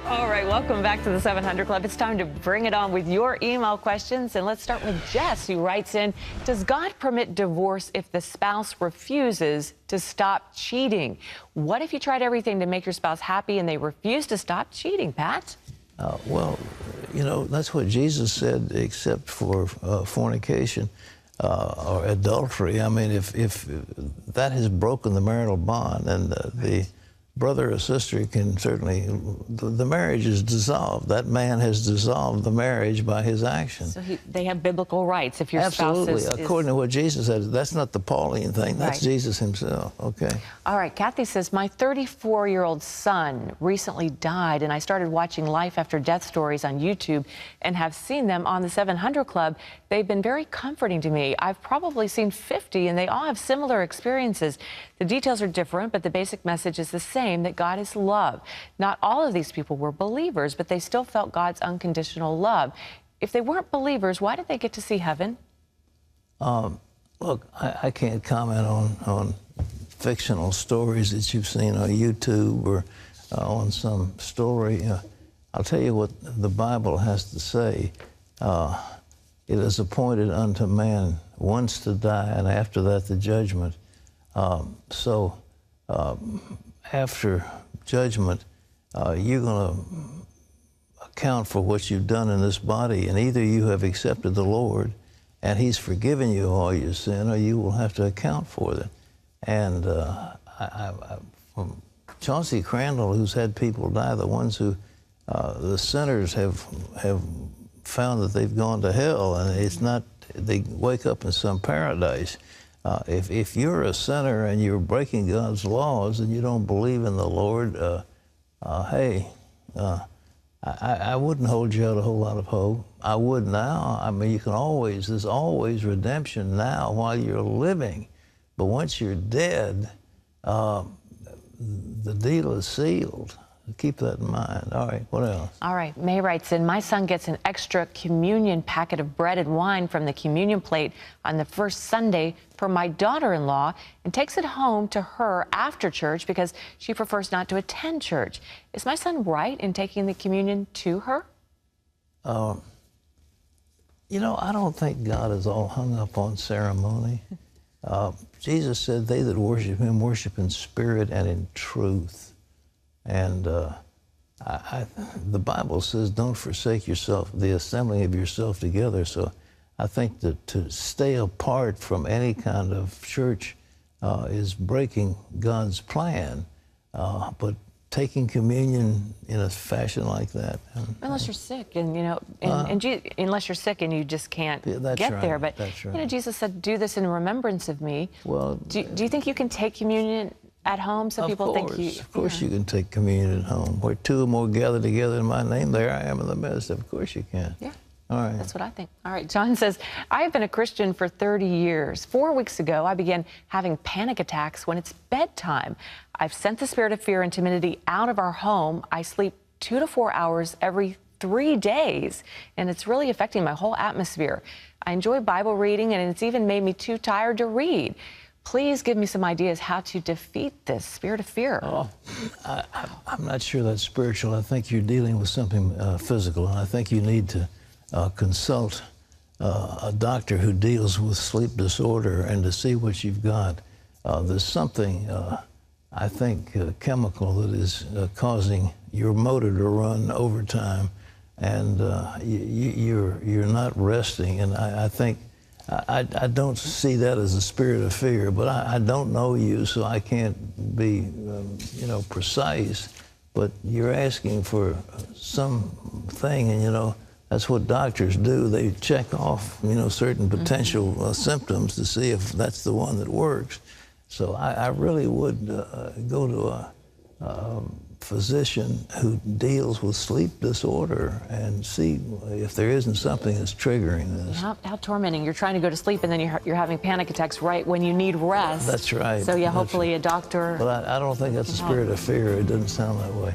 All right, welcome back to the 700 Club. It's time to bring it on with your email questions. And let's start with Jess, who writes in, does God permit divorce if the spouse refuses to stop cheating? What if you tried everything to make your spouse happy and they refuse to stop cheating, Pat? Well, you know, that's what Jesus said, except for fornication or adultery. I mean, if that has broken the marital bond, and the brother or sister can certainly, the marriage is dissolved. That man has dissolved the marriage by his action. So they have biblical rights if your Absolutely. spouse is... According to what Jesus said, that's not the Pauline thing. That's Right. Jesus himself. Okay. All right, Kathy says, my 34-year-old son recently died, and I started watching Life After Death stories on YouTube and have seen them on the 700 Club. They've been very comforting to me. I've probably seen 50, and they all have similar experiences. The details are different, but the basic message is the same, that God is love. Not all of these people were believers, but they still felt God's unconditional love. If they weren't believers, why did they get to see heaven? Look, I can't comment on fictional stories that you've seen on YouTube or on some story. I'll tell you what the Bible has to say. It is appointed unto man once to die, and after that the judgment. After judgment, you're going to account for what you've done in this body, and either you have accepted the Lord and He's forgiven you all your sin, or you will have to account for it. And from Chauncey Crandall, who's had people die, the ones who, the sinners have found that they've gone to hell, and it's not, they wake up in some paradise. If you're a sinner and you're breaking God's laws and you don't believe in the Lord, I wouldn't hold you out a whole lot of hope. I would now. I mean, there's always redemption now while you're living. But once you're dead, the deal is sealed. Keep that in mind. All right, what else? All right, May writes in, my son gets an extra communion packet of bread and wine from the communion plate on the first Sunday for my daughter-in-law and takes it home to her after church because she prefers not to attend church. Is my son right in taking the communion to her? You know, I don't think God is all hung up on ceremony. Jesus said, they that worship Him worship in spirit and in truth. And the Bible says, don't forsake yourself, the assembling of yourself together. So I think that to stay apart from any kind of church is breaking God's plan. But taking communion in a fashion like that. Unless you're sick, and, you know, unless you're sick and you just can't get right, there. But, that's right. you know, Jesus said, do this in remembrance of me. Well, do you think you can take communion at home? So people think you... Of course you can take communion at home. Where two or more gather together in my name, there I am in the midst. Of course you can. Yeah. All right. That's what I think. All right, John says, I have been a Christian for 30 years. 4 weeks ago, I began having panic attacks when it's bedtime. I've sent the spirit of fear and timidity out of our home. I sleep 2 to 4 hours every 3 days, and it's really affecting my whole atmosphere. I enjoy Bible reading, and it's even made me too tired to read. Please give me some ideas how to defeat this spirit of fear. Oh, I'm not sure that's spiritual. I think you're dealing with something physical, and I think you need to consult a doctor who deals with sleep disorder and to see what you've got. There's something, I think, chemical that is causing your motor to run overtime, and you're not resting. And I think I don't see that as a spirit of fear, but I don't know you, so I can't be, you know, precise. But you're asking for something, and, you know, that's what doctors do. They check off, you know, certain potential symptoms to see if that's the one that works. So I really would go to a physician who deals with sleep disorder and see if there isn't something that's triggering this. How tormenting. You're trying to go to sleep and then you're having panic attacks right when you need rest. That's right. So yeah, hopefully a doctor. But I don't think that's a spirit of fear. It doesn't sound that way.